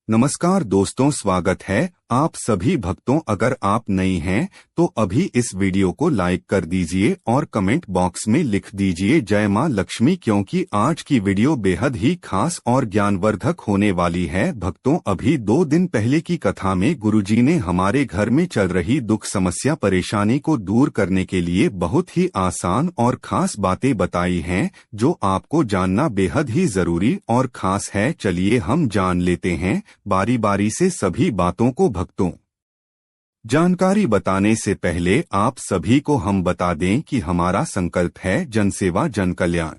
नमस्कार दोस्तों, स्वागत है आप सभी भक्तों। अगर आप नई हैं तो अभी इस वीडियो को लाइक कर दीजिए और कमेंट बॉक्स में लिख दीजिए जय मां लक्ष्मी, क्योंकि आज की वीडियो बेहद ही खास और ज्ञानवर्धक होने वाली है। भक्तों, अभी 2 दिन पहले की कथा में गुरुजी ने हमारे घर में चल रही दुख समस्या परेशानी को दूर करने के लिए बहुत ही आसान और खास बातें बताई हैं जो आपको जानना बेहद ही जरूरी और खास है। चलिए हम जान लेते हैं बारी बारी से सभी बातों को। भक्तों, जानकारी बताने से पहले आप सभी को हम बता दें कि हमारा संकल्प है जनसेवा जन कल्याण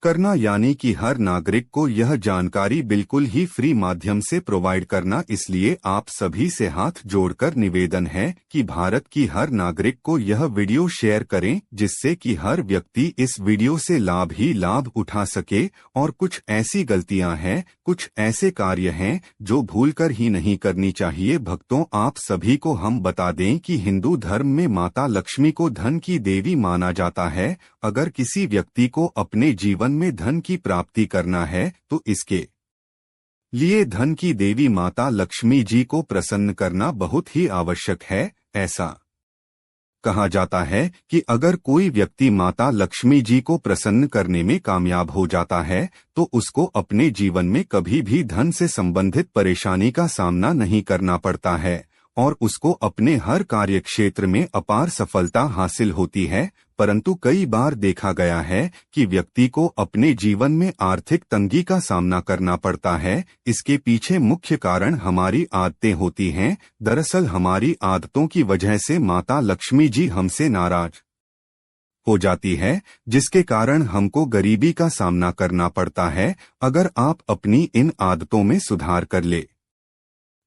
करना, यानी कि हर नागरिक को यह जानकारी बिल्कुल ही फ्री माध्यम से प्रोवाइड करना। इसलिए आप सभी से हाथ जोड़कर निवेदन है कि भारत की हर नागरिक को यह वीडियो शेयर करें, जिससे कि हर व्यक्ति इस वीडियो से लाभ ही लाभ उठा सके। और कुछ ऐसी गलतियां हैं, कुछ ऐसे कार्य हैं जो भूलकर ही नहीं करनी चाहिए। भक्तों, आप सभी को हम बता दें कि हिंदू धर्म में माता लक्ष्मी को धन की देवी माना जाता है। अगर किसी व्यक्ति को अपने जीवन में धन की प्राप्ति करना है तो इसके लिए धन की देवी माता लक्ष्मी जी को प्रसन्न करना बहुत ही आवश्यक है। ऐसा कहा जाता है कि अगर कोई व्यक्ति माता लक्ष्मी जी को प्रसन्न करने में कामयाब हो जाता है तो उसको अपने जीवन में कभी भी धन से संबंधित परेशानी का सामना नहीं करना पड़ता है और उसको अपने हर कार्य क्षेत्र में अपार सफलता हासिल होती है। परंतु कई बार देखा गया है कि व्यक्ति को अपने जीवन में आर्थिक तंगी का सामना करना पड़ता है। इसके पीछे मुख्य कारण हमारी आदतें होती हैं। दरअसल हमारी आदतों की वजह से माता लक्ष्मी जी हमसे नाराज हो जाती है, जिसके कारण हमको गरीबी का सामना करना पड़ता है। अगर आप अपनी इन आदतों में सुधार कर ले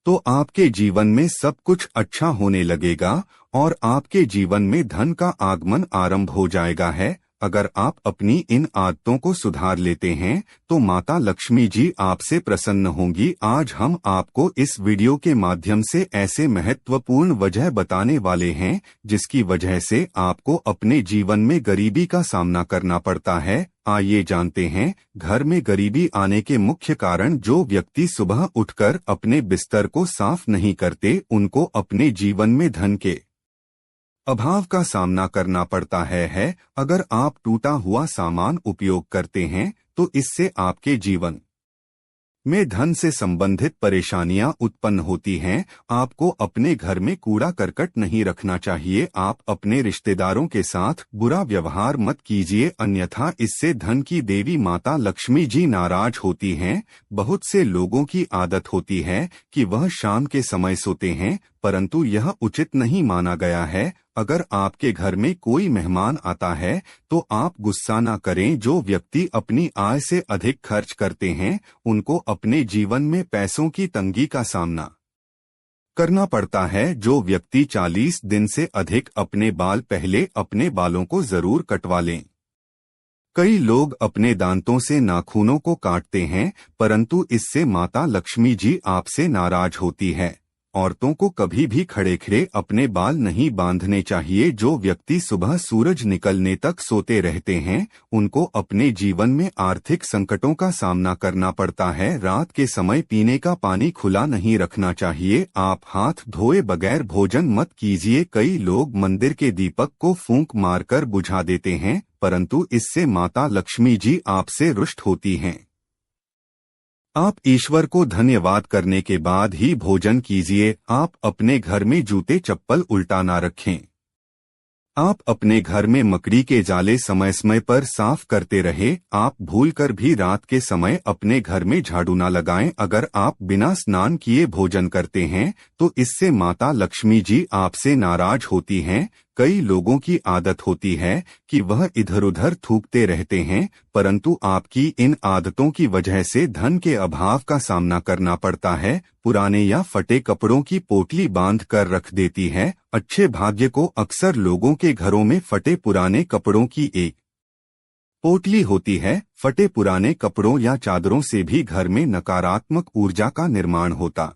तो आपके जीवन में सब कुछ अच्छा होने लगेगा और आपके जीवन में धन का आगमन आरंभ हो जाएगा है। अगर आप अपनी इन आदतों को सुधार लेते हैं तो माता लक्ष्मी जी आपसे प्रसन्न होंगी। आज हम आपको इस वीडियो के माध्यम से ऐसे महत्वपूर्ण वजह बताने वाले हैं जिसकी वजह से आपको अपने जीवन में गरीबी का सामना करना पड़ता है। आइए जानते हैं घर में गरीबी आने के मुख्य कारण। जो व्यक्ति सुबह उठकर अपने बिस्तर को साफ नहीं करते, उनको अपने जीवन में धन के अभाव का सामना करना पड़ता है। अगर आप टूटा हुआ सामान उपयोग करते हैं तो इससे आपके जीवन में धन से संबंधित परेशानियां उत्पन्न होती हैं। आपको अपने घर में कूड़ा करकट नहीं रखना चाहिए। आप अपने रिश्तेदारों के साथ बुरा व्यवहार मत कीजिए, अन्यथा इससे धन की देवी माता लक्ष्मी जी नाराज होती हैं। बहुत से लोगों की आदत होती है कि वह शाम के समय सोते हैं, परंतु यह उचित नहीं माना गया है। अगर आपके घर में कोई मेहमान आता है तो आप गुस्सा न करें। जो व्यक्ति अपनी आय से अधिक खर्च करते हैं उनको अपने जीवन में पैसों की तंगी का सामना करना पड़ता है। जो व्यक्ति 40 दिन से अधिक अपने बाल पहले अपने बालों को जरूर कटवा लें। कई लोग अपने दांतों से नाखूनों को काटते हैं, परंतु इससे माता लक्ष्मी जी आपसे नाराज होती है। औरतों को कभी भी खड़े खड़े अपने बाल नहीं बांधने चाहिए। जो व्यक्ति सुबह सूरज निकलने तक सोते रहते हैं उनको अपने जीवन में आर्थिक संकटों का सामना करना पड़ता है। रात के समय पीने का पानी खुला नहीं रखना चाहिए। आप हाथ धोए बगैर भोजन मत कीजिए। कई लोग मंदिर के दीपक को फूंक मारकर बुझा देते हैं, परंतु इससे माता लक्ष्मी जी आपसे रुष्ट होती हैं। आप ईश्वर को धन्यवाद करने के बाद ही भोजन कीजिए। आप अपने घर में जूते चप्पल उल्टा ना रखें। आप अपने घर में मकड़ी के जाले समय समय पर साफ करते रहे। आप भूलकर भी रात के समय अपने घर में झाड़ू ना लगाएं। अगर आप बिना स्नान किए भोजन करते हैं तो इससे माता लक्ष्मी जी आपसे नाराज होती हैं। कई लोगों की आदत होती है कि वह इधर उधर थूकते रहते हैं, परंतु आपकी इन आदतों की वजह से धन के अभाव का सामना करना पड़ता है। पुराने या फटे कपड़ों की पोटली बांध कर रख देती है। अच्छे भाग्य को अक्सर लोगों के घरों में फटे पुराने कपड़ों की एक पोटली होती है। फटे पुराने कपड़ों या चादरों से भी घर में नकारात्मक ऊर्जा का निर्माण होता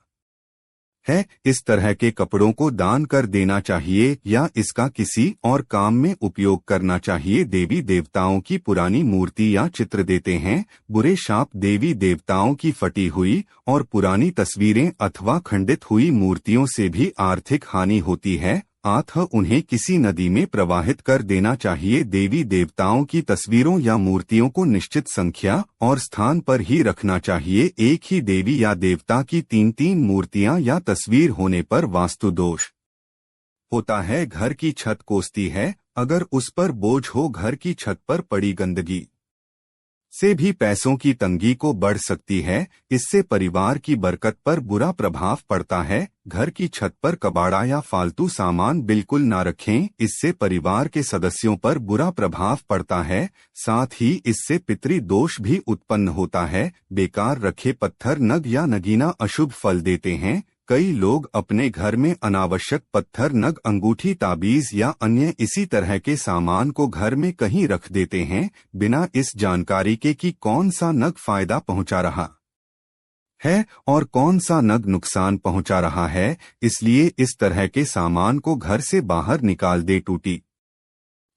है, इस तरह के कपड़ों को दान कर देना चाहिए या इसका किसी और काम में उपयोग करना चाहिए। देवी देवताओं की पुरानी मूर्ति या चित्र देते हैं। बुरे शाप देवी देवताओं की फटी हुई और पुरानी तस्वीरें अथवा खंडित हुई मूर्तियों से भी आर्थिक हानि होती है, अतः उन्हें किसी नदी में प्रवाहित कर देना चाहिए। देवी देवताओं की तस्वीरों या मूर्तियों को निश्चित संख्या और स्थान पर ही रखना चाहिए। एक ही देवी या देवता की 3-3 मूर्तियां या तस्वीर होने पर वास्तु दोष होता है। घर की छत कोसती है, अगर उस पर बोझ हो, घर की छत पर पड़ी गंदगी से भी पैसों की तंगी को बढ़ सकती है। इससे परिवार की बरकत पर बुरा प्रभाव पड़ता है। घर की छत पर कबाड़ा या फालतू सामान बिल्कुल न रखें, इससे परिवार के सदस्यों पर बुरा प्रभाव पड़ता है। साथ ही इससे पितृ दोष भी उत्पन्न होता है। बेकार रखे पत्थर, नग या नगीना अशुभ फल देते हैं। कई लोग अपने घर में अनावश्यक पत्थर, नग, अंगूठी, ताबीज या अन्य इसी तरह के सामान को घर में कहीं रख देते हैं, बिना इस जानकारी के कि कौन सा नग फायदा पहुंचा रहा है और कौन सा नग नुकसान पहुंचा रहा है। इसलिए इस तरह के सामान को घर से बाहर निकाल दे। टूटी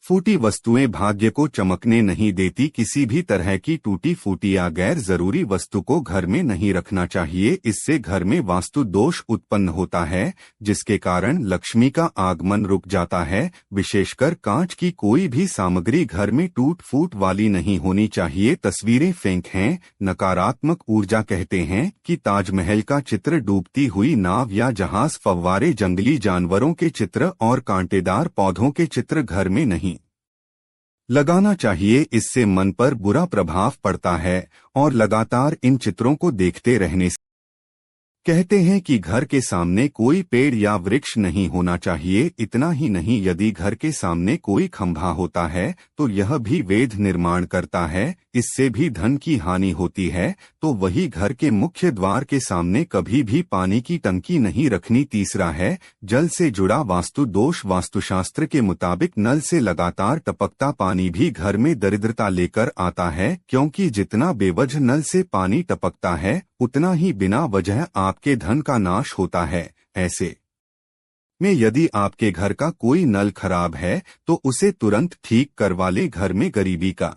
फूटी वस्तुएं भाग्य को चमकने नहीं देती। किसी भी तरह की टूटी फूटी या गैर जरूरी वस्तु को घर में नहीं रखना चाहिए। इससे घर में वास्तु दोष उत्पन्न होता है, जिसके कारण लक्ष्मी का आगमन रुक जाता है। विशेषकर कांच की कोई भी सामग्री घर में टूट फूट वाली नहीं होनी चाहिए। तस्वीरें फेंक हैं। नकारात्मक ऊर्जा कहते हैं कि ताजमहल का चित्र, डूबती हुई नाव या जहाज, फव्वारे, जंगली जानवरों के चित्र और कांटेदार पौधों के चित्र घर में नहीं लगाना चाहिए। इससे मन पर बुरा प्रभाव पड़ता है और लगातार इन चित्रों को देखते रहने से कहते हैं कि घर के सामने कोई पेड़ या वृक्ष नहीं होना चाहिए। इतना ही नहीं, यदि घर के सामने कोई खंभा होता है तो यह भी वेध निर्माण करता है। इससे भी धन की हानि होती है। तो वही घर के मुख्य द्वार के सामने कभी भी पानी की टंकी नहीं रखनी। तीसरा है जल से जुड़ा वास्तु दोष। वास्तुशास्त्र के मुताबिक नल से लगातार टपकता पानी भी घर में दरिद्रता लेकर आता है, क्योंकि जितना बेवजह नल से पानी टपकता है उतना ही बिना वजह आपके धन का नाश होता है। ऐसे में यदि आपके घर का कोई नल खराब है तो उसे तुरंत ठीक करवा ले। घर में गरीबी का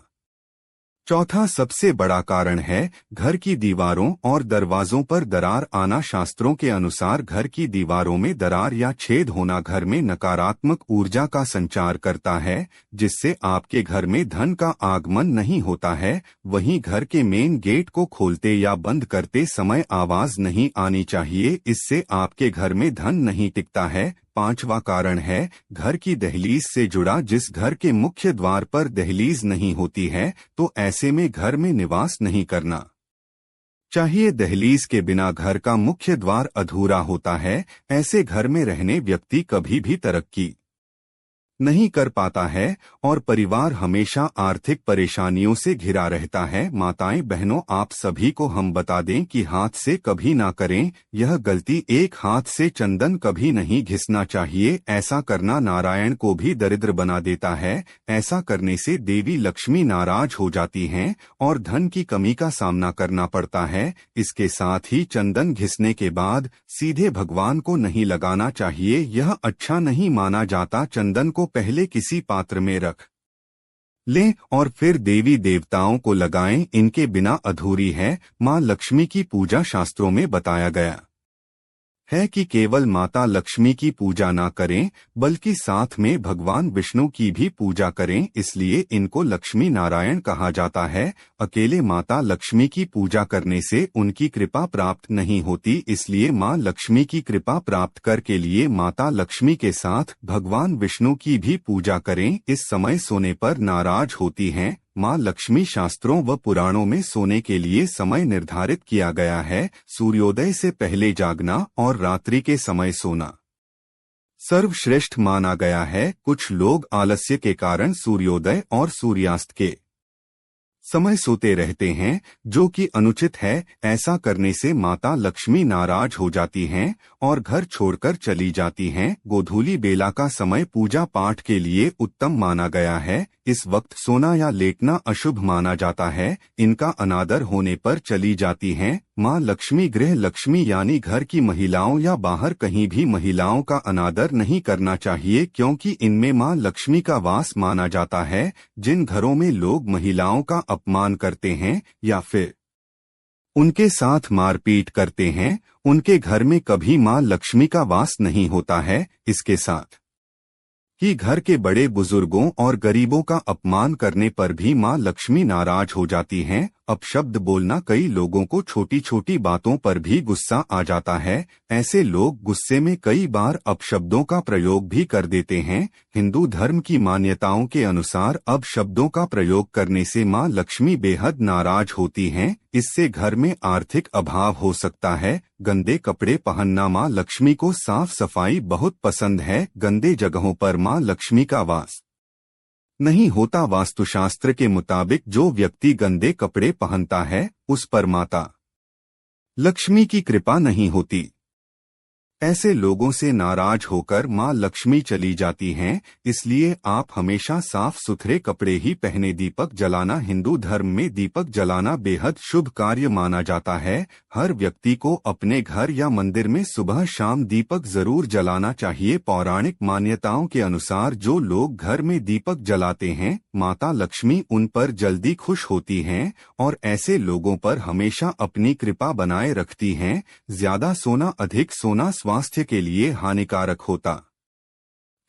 चौथा सबसे बड़ा कारण है घर की दीवारों और दरवाजों पर दरार आना। शास्त्रों के अनुसार घर की दीवारों में दरार या छेद होना घर में नकारात्मक ऊर्जा का संचार करता है, जिससे आपके घर में धन का आगमन नहीं होता है। वहीं घर के मेन गेट को खोलते या बंद करते समय आवाज नहीं आनी चाहिए, इससे आपके घर में धन नहीं टिकता है। पांचवा कारण है घर की दहलीज से जुड़ा। जिस घर के मुख्य द्वार पर दहलीज नहीं होती है तो ऐसे में घर में निवास नहीं करना चाहिए। दहलीज के बिना घर का मुख्य द्वार अधूरा होता है। ऐसे घर में रहने व्यक्ति कभी भी तरक्की नहीं कर पाता है और परिवार हमेशा आर्थिक परेशानियों से घिरा रहता है। माताएं बहनों, आप सभी को हम बता दें कि हाथ से कभी ना करें यह गलती। एक हाथ से चंदन कभी नहीं घिसना चाहिए। ऐसा करना नारायण को भी दरिद्र बना देता है। ऐसा करने से देवी लक्ष्मी नाराज हो जाती हैं और धन की कमी का सामना करना पड़ता है। इसके साथ ही चंदन घिसने के बाद सीधे भगवान को नहीं लगाना चाहिए, यह अच्छा नहीं माना जाता। चंदन को पहले किसी पात्र में रख लें और फिर देवी देवताओं को लगाएं, इनके बिना अधूरी है। मां लक्ष्मी की पूजा शास्त्रों में बताया गया है कि केवल माता लक्ष्मी की पूजा ना करें बल्कि साथ में भगवान विष्णु की भी पूजा करें, इसलिए इनको लक्ष्मी नारायण कहा जाता है। अकेले माता लक्ष्मी की पूजा करने से उनकी कृपा प्राप्त नहीं होती, इसलिए मां लक्ष्मी की कृपा प्राप्त कर के लिए माता लक्ष्मी के साथ भगवान विष्णु की भी पूजा करें। इस समय सोने पर नाराज होती हैं। मां लक्ष्मी शास्त्रों व पुराणों में सोने के लिए समय निर्धारित किया गया है। सूर्योदय से पहले जागना और रात्रि के समय सोना सर्वश्रेष्ठ माना गया है। कुछ लोग आलस्य के कारण सूर्योदय और सूर्यास्त के समय सोते रहते हैं, जो कि अनुचित है। ऐसा करने से माता लक्ष्मी नाराज हो जाती हैं और घर छोड़कर चली जाती हैं। गोधूली बेला का समय पूजा पाठ के लिए उत्तम माना गया है, इस वक्त सोना या लेटना अशुभ माना जाता है। इनका अनादर होने पर चली जाती हैं। माँ लक्ष्मी, गृह लक्ष्मी यानी घर की महिलाओं या बाहर कहीं भी महिलाओं का अनादर नहीं करना चाहिए, क्योंकि इनमें माँ लक्ष्मी का वास माना जाता है। जिन घरों में लोग महिलाओं का अपमान करते हैं या फिर उनके साथ मारपीट करते हैं, उनके घर में कभी माँ लक्ष्मी का वास नहीं होता है। इसके साथ कि घर के बड़े बुजुर्गों और गरीबों का अपमान करने पर भी माँ लक्ष्मी नाराज हो जाती हैं। अपशब्द बोलना, कई लोगों को छोटी छोटी बातों पर भी गुस्सा आ जाता है। ऐसे लोग गुस्से में कई बार अपशब्दों का प्रयोग भी कर देते हैं। हिंदू धर्म की मान्यताओं के अनुसार अपशब्दों का प्रयोग करने से माँ लक्ष्मी बेहद नाराज होती हैं। इससे घर में आर्थिक अभाव हो सकता है। गंदे कपड़े पहनना, माँ लक्ष्मी को साफ सफाई बहुत पसंद है। गंदे जगहों पर माँ लक्ष्मी का वास नहीं होता। वास्तुशास्त्र के मुताबिक जो व्यक्ति गंदे कपड़े पहनता है उस पर माता लक्ष्मी की कृपा नहीं होती। ऐसे लोगों से नाराज होकर माँ लक्ष्मी चली जाती हैं। इसलिए आप हमेशा साफ सुथरे कपड़े ही पहने। दीपक जलाना, हिंदू धर्म में दीपक जलाना बेहद शुभ कार्य माना जाता है। हर व्यक्ति को अपने घर या मंदिर में सुबह शाम दीपक जरूर जलाना चाहिए। पौराणिक मान्यताओं के अनुसार जो लोग घर में दीपक जलाते हैं, माता लक्ष्मी उन पर जल्दी खुश होती हैं और ऐसे लोगों पर हमेशा अपनी कृपा बनाए रखती हैं। ज्यादा सोना, अधिक सोना स्वास्थ्य के लिए हानिकारक होता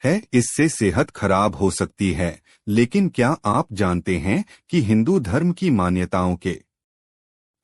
है। इससे सेहत खराब हो सकती है। लेकिन क्या आप जानते हैं कि हिंदू धर्म की मान्यताओं के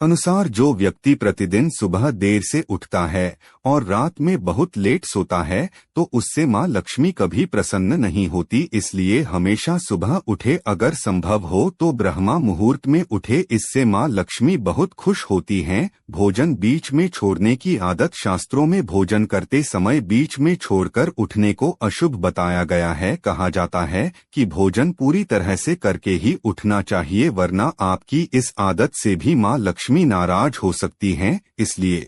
अनुसार जो व्यक्ति प्रतिदिन सुबह देर से उठता है और रात में बहुत लेट सोता है, तो उससे माँ लक्ष्मी कभी प्रसन्न नहीं होती। इसलिए हमेशा सुबह उठे, अगर संभव हो तो ब्रह्मा मुहूर्त में उठे। इससे माँ लक्ष्मी बहुत खुश होती हैं। भोजन बीच में छोड़ने की आदत, शास्त्रों में भोजन करते समय बीच में छोड़कर उठने को अशुभ बताया गया है। कहा जाता है कि भोजन पूरी तरह से करके ही उठना चाहिए, वरना आपकी इस आदत से भी माँ लक्ष्मी नाराज हो सकती हैं। इसलिए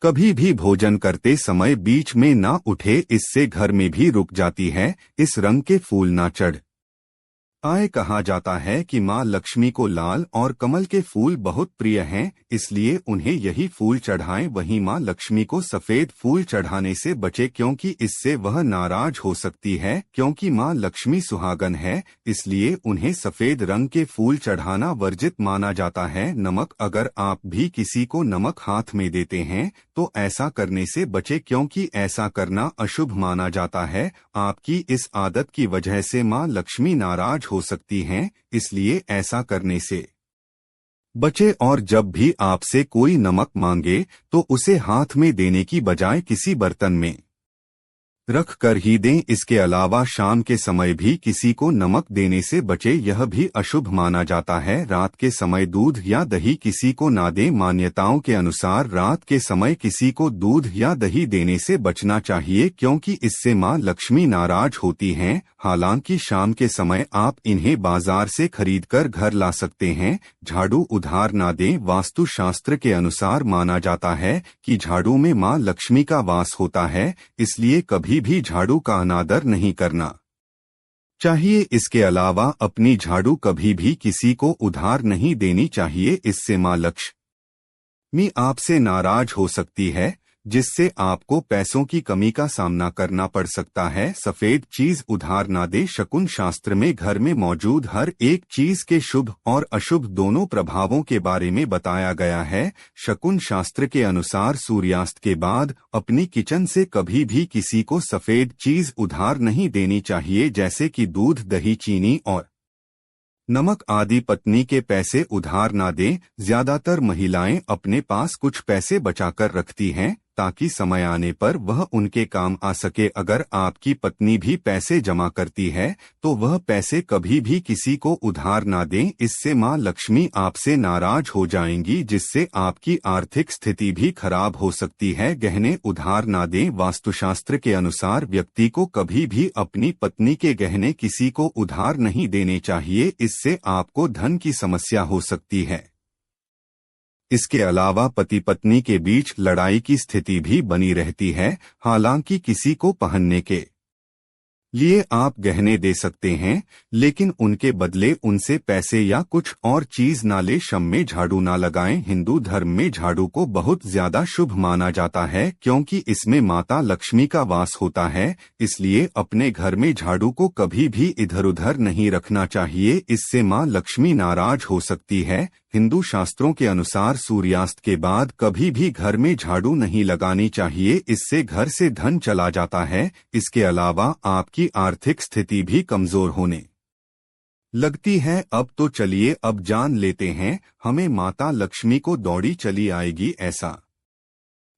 कभी भी भोजन करते समय बीच में ना उठे, इससे घर में भी रुक जाती है। इस रंग के फूल ना चढ़ आए। कहा जाता है कि माँ लक्ष्मी को लाल और कमल के फूल बहुत प्रिय हैं, इसलिए उन्हें यही फूल चढ़ाएं। वहीं माँ लक्ष्मी को सफेद फूल चढ़ाने से बचे, क्योंकि इससे वह नाराज हो सकती है। क्योंकि माँ लक्ष्मी सुहागन है, इसलिए उन्हें सफेद रंग के फूल चढ़ाना वर्जित माना जाता है। नमक, अगर आप भी किसी को नमक हाथ में देते हैं तो ऐसा करने से बचे, क्योंकि ऐसा करना अशुभ माना जाता है। आपकी इस आदत की वजह से माँ लक्ष्मी नाराज हो सकती हैं, इसलिए ऐसा करने से बचे। और जब भी आपसे कोई नमक मांगे तो उसे हाथ में देने की बजाय किसी बर्तन में रख कर ही दें। इसके अलावा शाम के समय भी किसी को नमक देने से बचे, यह भी अशुभ माना जाता है। रात के समय दूध या दही किसी को ना दें। मान्यताओं के अनुसार रात के समय किसी को दूध या दही देने से बचना चाहिए, क्योंकि इससे माँ लक्ष्मी नाराज होती हैं। हालांकि शाम के समय आप इन्हें बाजार से खरीदकर घर ला सकते हैं। झाड़ू उधार ना दें। वास्तु शास्त्र के अनुसार माना जाता है कि झाड़ू में माँ लक्ष्मी का वास होता है, इसलिए कभी भी झाड़ू का अनादर नहीं करना चाहिए। इसके अलावा अपनी झाड़ू कभी भी किसी को उधार नहीं देनी चाहिए, इससे माँ लक्ष्मी आपसे नाराज हो सकती है, जिससे आपको पैसों की कमी का सामना करना पड़ सकता है। सफेद चीज उधार ना दे। शकुन शास्त्र में घर में मौजूद हर एक चीज के शुभ और अशुभ दोनों प्रभावों के बारे में बताया गया है। शकुन शास्त्र के अनुसार सूर्यास्त के बाद अपनी किचन से कभी भी किसी को सफेद चीज उधार नहीं देनी चाहिए, जैसे कि दूध, दही, चीनी और नमक आदि। पत्नी के पैसे उधार ना दें। ज्यादातर महिलाएं अपने पास कुछ पैसे बचाकर रखती हैं ताकि समय आने पर वह उनके काम आ सके। अगर आपकी पत्नी भी पैसे जमा करती है तो वह पैसे कभी भी किसी को उधार ना दें, इससे माँ लक्ष्मी आपसे नाराज हो जाएंगी, जिससे आपकी आर्थिक स्थिति भी खराब हो सकती है। गहने उधार ना दें। वास्तुशास्त्र के अनुसार व्यक्ति को कभी भी अपनी पत्नी के गहने किसी को उधार नहीं देने चाहिए, इससे आपको धन की समस्या हो सकती है। इसके अलावा पति पत्नी के बीच लड़ाई की स्थिति भी बनी रहती है। हालांकि किसी को पहनने के लिए आप गहने दे सकते हैं, लेकिन उनके बदले उनसे पैसे या कुछ और चीज ना ले। शम में झाड़ू ना लगाएं। हिंदू धर्म में झाड़ू को बहुत ज्यादा शुभ माना जाता है, क्योंकि इसमें माता लक्ष्मी का वास होता है। इसलिए अपने घर में झाड़ू को कभी भी इधर उधर नहीं रखना चाहिए, इससे माँ लक्ष्मी नाराज हो सकती है। हिंदू शास्त्रों के अनुसार सूर्यास्त के बाद कभी भी घर में झाड़ू नहीं लगानी चाहिए, इससे घर से धन चला जाता है। इसके अलावा आपकी आर्थिक स्थिति भी कमजोर होने लगती है। अब तो चलिए अब जान लेते हैं, हमें माता लक्ष्मी को दौड़ी चली आएगी ऐसा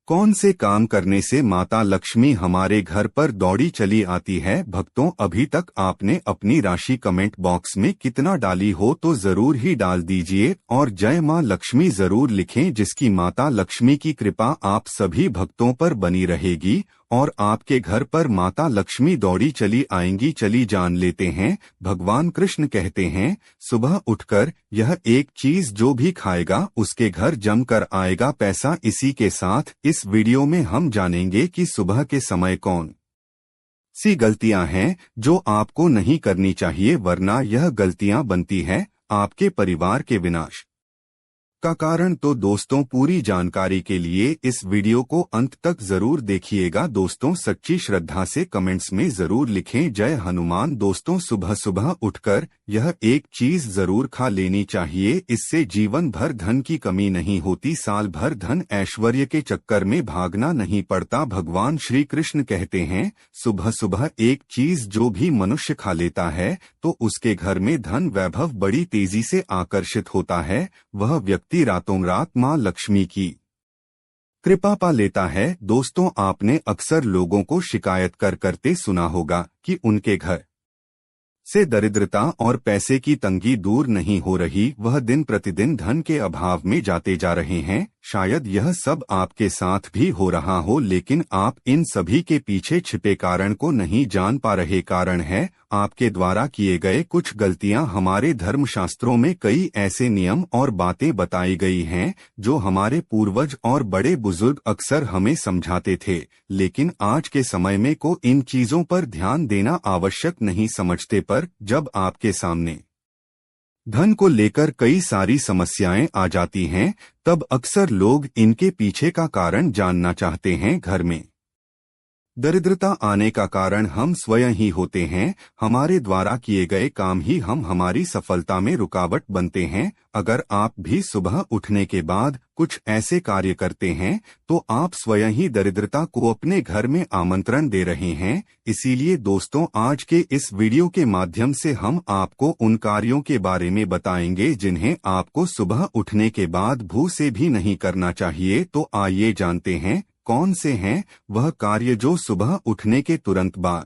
कौन से काम करने से माता लक्ष्मी हमारे घर पर दौड़ी चली आती है। भक्तों, अभी तक आपने अपनी राशि कमेंट बॉक्स में कितना डाली हो तो जरूर ही डाल दीजिए और जय मां लक्ष्मी जरूर लिखें, जिसकी माता लक्ष्मी की कृपा आप सभी भक्तों पर बनी रहेगी और आपके घर पर माता लक्ष्मी दौड़ी चली आएंगी। चली जान लेते हैं। भगवान कृष्ण कहते हैं, सुबह उठकर यह एक चीज जो भी खाएगा उसके घर जमकर आएगा पैसा। इसी के साथ इस वीडियो में हम जानेंगे कि सुबह के समय कौन सी गलतियां हैं जो आपको नहीं करनी चाहिए, वरना यह गलतियां बनती है आपके परिवार के विनाश का कारण। तो दोस्तों, पूरी जानकारी के लिए इस वीडियो को अंत तक जरूर देखिएगा। दोस्तों, सच्ची श्रद्धा से कमेंट्स में जरूर लिखें जय हनुमान। दोस्तों, सुबह सुबह उठकर यह एक चीज जरूर खा लेनी चाहिए, इससे जीवन भर धन की कमी नहीं होती, साल भर धन ऐश्वर्य के चक्कर में भागना नहीं पड़ता। भगवान श्री कृष्ण कहते हैं, सुबह सुबह एक चीज जो भी मनुष्य खा लेता है तो उसके घर में धन वैभव बड़ी तेजी से आकर्षित होता है। वह व्यक्ति रातों रात मां लक्ष्मी की कृपा पा लेता है। दोस्तों, आपने अक्सर लोगों को शिकायत करते सुना होगा कि उनके घर से दरिद्रता और पैसे की तंगी दूर नहीं हो रही, वह दिन प्रतिदिन धन के अभाव में जाते जा रहे हैं। शायद यह सब आपके साथ भी हो रहा हो, लेकिन आप इन सभी के पीछे छिपे कारण को नहीं जान पा रहे। कारण है आपके द्वारा किए गए कुछ गलतियां। हमारे धर्मशास्त्रों में कई ऐसे नियम और बातें बताई गई हैं जो हमारे पूर्वज और बड़े बुजुर्ग अक्सर हमें समझाते थे, लेकिन आज के समय में को इन चीजों पर ध्यान देना आवश्यक नहीं समझते। पर जब आपके सामने धन को लेकर कई सारी समस्याएं आ जाती हैं, तब अक्सर लोग इनके पीछे का कारण जानना चाहते हैं। घर में दरिद्रता आने का कारण हम स्वयं ही होते हैं। हमारे द्वारा किए गए काम ही हमारी सफलता में रुकावट बनते हैं। अगर आप भी सुबह उठने के बाद कुछ ऐसे कार्य करते हैं तो आप स्वयं ही दरिद्रता को अपने घर में आमंत्रण दे रहे हैं। इसीलिए दोस्तों, आज के इस वीडियो के माध्यम से हम आपको उन कार्यों के बारे में बताएंगे जिन्हें आपको सुबह उठने के बाद भूल से भी नहीं करना चाहिए। तो आइए जानते हैं कौन से हैं वह कार्य जो सुबह उठने के तुरंत बाद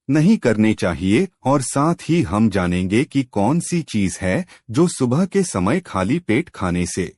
नहीं करने चाहिए, और साथ ही हम जानेंगे कि कौन सी चीज है जो सुबह के समय खाली पेट खाने से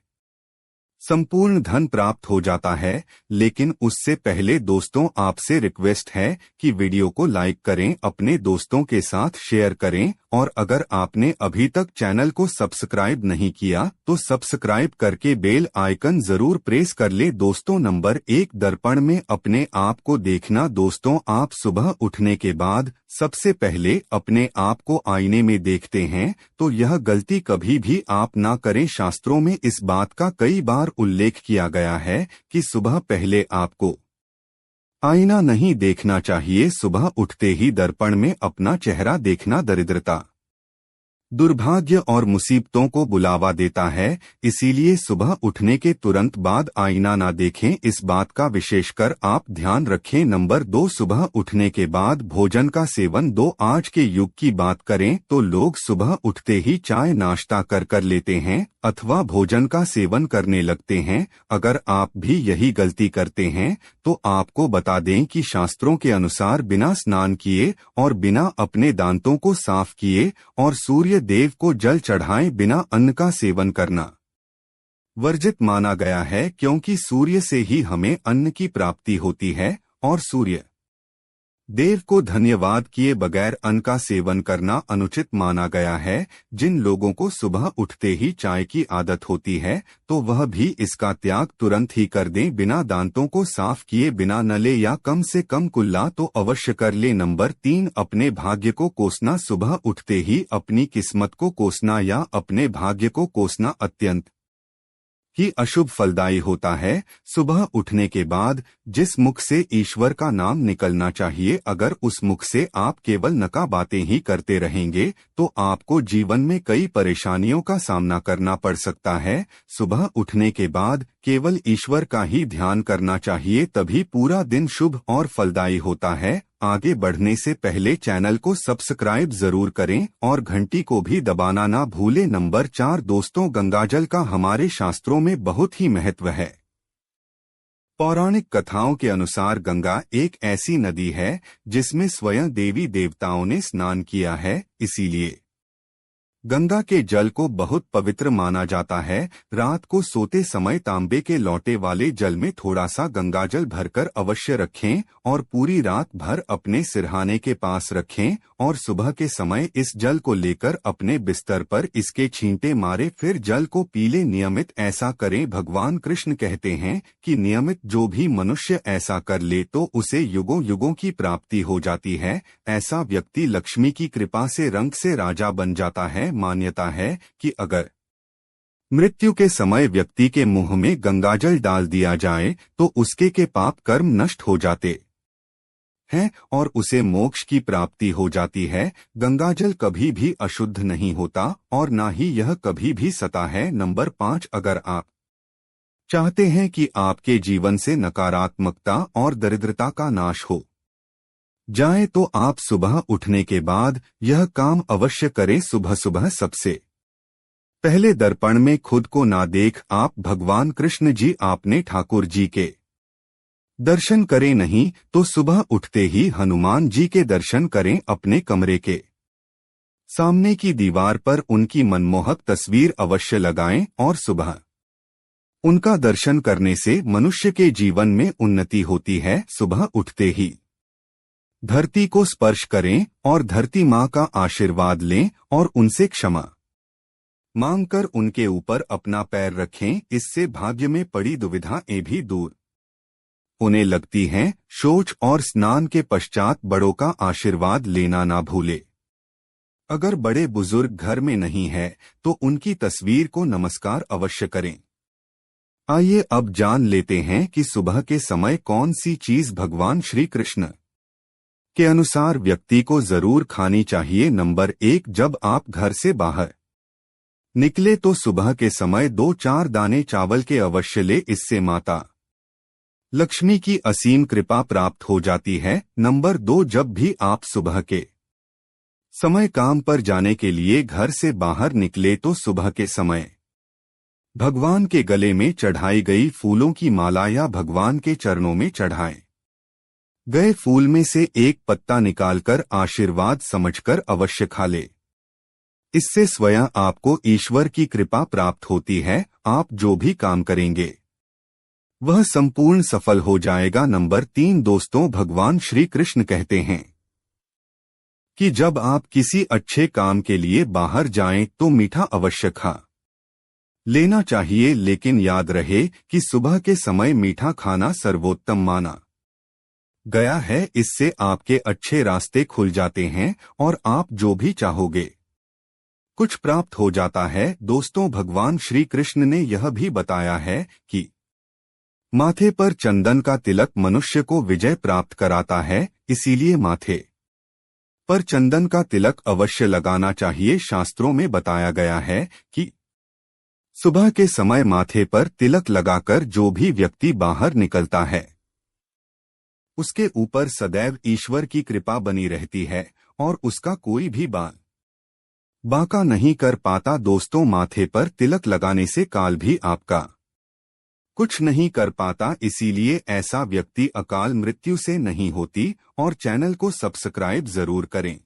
संपूर्ण धन प्राप्त हो जाता है। लेकिन उससे पहले दोस्तों, आपसे रिक्वेस्ट है कि वीडियो को लाइक करें, अपने दोस्तों के साथ शेयर करें, और अगर आपने अभी तक चैनल को सब्सक्राइब नहीं किया तो सब्सक्राइब करके बेल आइकन जरूर प्रेस कर ले। दोस्तों, नंबर 1, दर्पण में अपने आप को देखना। दोस्तों, आप सुबह उठने के बाद सबसे पहले अपने आप को आईने में देखते हैं तो यह गलती कभी भी आप ना करें। शास्त्रों में इस बात का कई बार उल्लेख किया गया है कि सुबह पहले आपको आईना नहीं देखना चाहिए। सुबह उठते ही दर्पण में अपना चेहरा देखना दरिद्रता, दुर्भाग्य और मुसीबतों को बुलावा देता है। इसीलिए सुबह उठने के तुरंत बाद आईना ना देखें, इस बात का विशेषकर आप ध्यान रखें। नंबर 2, सुबह उठने के बाद भोजन का सेवन। आज के युग की बात करें तो लोग सुबह उठते ही चाय नाश्ता कर लेते हैं अथवा भोजन का सेवन करने लगते हैं। अगर आप भी यही गलती करते हैं तो आपको बता दें कि शास्त्रों के अनुसार बिना स्नान किए और बिना अपने दांतों को साफ किए और सूर्य देव को जल चढ़ाए बिना अन्न का सेवन करना वर्जित माना गया है, क्योंकि सूर्य से ही हमें अन्न की प्राप्ति होती है और सूर्य देव को धन्यवाद किए बगैर अन्न का सेवन करना अनुचित माना गया है। जिन लोगों को सुबह उठते ही चाय की आदत होती है तो वह भी इसका त्याग तुरंत ही कर दें। बिना दांतों को साफ किए बिना नले या कम से कम कुल्ला तो अवश्य कर ले। नंबर 3, अपने भाग्य को कोसना। सुबह उठते ही अपनी किस्मत को कोसना या अपने भाग्य को कोसना अत्यंत ही अशुभ फलदायी होता है। सुबह उठने के बाद जिस मुख से ईश्वर का नाम निकलना चाहिए, अगर उस मुख से आप केवल नका बातें ही करते रहेंगे तो आपको जीवन में कई परेशानियों का सामना करना पड़ सकता है। सुबह उठने के बाद केवल ईश्वर का ही ध्यान करना चाहिए, तभी पूरा दिन शुभ और फलदायी होता है। आगे बढ़ने से पहले चैनल को सब्सक्राइब जरूर करें और घंटी को भी दबाना ना भूलें। नंबर 4 दोस्तों, गंगाजल का हमारे शास्त्रों में बहुत ही महत्व है। पौराणिक कथाओं के अनुसार गंगा एक ऐसी नदी है जिसमें स्वयं देवी देवताओं ने स्नान किया है, इसीलिए गंगा के जल को बहुत पवित्र माना जाता है। रात को सोते समय तांबे के लौटे वाले जल में थोड़ा सा गंगाजल भरकर अवश्य रखें और पूरी रात भर अपने सिरहाने के पास रखें और सुबह के समय इस जल को लेकर अपने बिस्तर पर इसके छींटे मारे फिर जल को पी ले। नियमित ऐसा करें। भगवान कृष्ण कहते हैं कि नियमित जो भी मनुष्य ऐसा कर ले तो उसे युगों युगों की प्राप्ति हो जाती है। ऐसा व्यक्ति लक्ष्मी की कृपा से रंग से राजा बन जाता है। मान्यता है कि अगर मृत्यु के समय व्यक्ति के मुंह में गंगाजल डाल दिया जाए तो उसके के पाप कर्म नष्ट हो जाते हैं और उसे मोक्ष की प्राप्ति हो जाती है। गंगाजल कभी भी अशुद्ध नहीं होता और ना ही यह कभी भी सता है। नंबर 5, अगर आप चाहते हैं कि आपके जीवन से नकारात्मकता और दरिद्रता का नाश हो जाए तो आप सुबह उठने के बाद यह काम अवश्य करें। सुबह सुबह सबसे पहले दर्पण में खुद को ना देख आप भगवान कृष्ण जी आपने ठाकुर जी के दर्शन करें, नहीं तो सुबह उठते ही हनुमान जी के दर्शन करें। अपने कमरे के सामने की दीवार पर उनकी मनमोहक तस्वीर अवश्य लगाएं और सुबह उनका दर्शन करने से मनुष्य के जीवन में उन्नति होती है। सुबह उठते ही धरती को स्पर्श करें और धरती माँ का आशीर्वाद लें और उनसे क्षमा मांगकर उनके ऊपर अपना पैर रखें। इससे भाग्य में पड़ी दुविधाएं भी दूर होने लगती हैं। शौच और स्नान के पश्चात बड़ों का आशीर्वाद लेना ना भूले। अगर बड़े बुजुर्ग घर में नहीं है तो उनकी तस्वीर को नमस्कार अवश्य करें। आइए अब जान लेते हैं कि सुबह के समय कौन सी चीज भगवान श्री कृष्ण के अनुसार व्यक्ति को जरूर खानी चाहिए। नंबर 1, जब आप घर से बाहर निकले तो सुबह के समय 2-4 दाने चावल के अवश्य ले। इससे माता लक्ष्मी की असीम कृपा प्राप्त हो जाती है। नंबर 2, जब भी आप सुबह के समय काम पर जाने के लिए घर से बाहर निकले तो सुबह के समय भगवान के गले में चढ़ाई गई फूलों की माला या भगवान के चरणों में चढ़ाएं गए फूल में से एक पत्ता निकालकर आशीर्वाद समझकर अवश्य खा ले। इससे स्वयं आपको ईश्वर की कृपा प्राप्त होती है। आप जो भी काम करेंगे वह संपूर्ण सफल हो जाएगा। नंबर 3 दोस्तों, भगवान श्री कृष्ण कहते हैं कि जब आप किसी अच्छे काम के लिए बाहर जाएं तो मीठा अवश्य खा लेना चाहिए, लेकिन याद रहे कि सुबह के समय मीठा खाना सर्वोत्तम माना गया है। इससे आपके अच्छे रास्ते खुल जाते हैं और आप जो भी चाहोगे कुछ प्राप्त हो जाता है। दोस्तों, भगवान श्री कृष्ण ने यह भी बताया है कि माथे पर चंदन का तिलक मनुष्य को विजय प्राप्त कराता है, इसीलिए माथे पर चंदन का तिलक अवश्य लगाना चाहिए। शास्त्रों में बताया गया है कि सुबह के समय माथे पर तिलक लगाकर जो भी व्यक्ति बाहर निकलता है उसके ऊपर सदैव ईश्वर की कृपा बनी रहती है और उसका कोई भी बांका नहीं कर पाता। दोस्तों, माथे पर तिलक लगाने से काल भी आपका कुछ नहीं कर पाता, इसीलिए ऐसा व्यक्ति अकाल मृत्यु से नहीं होती। और चैनल को सब्सक्राइब जरूर करें।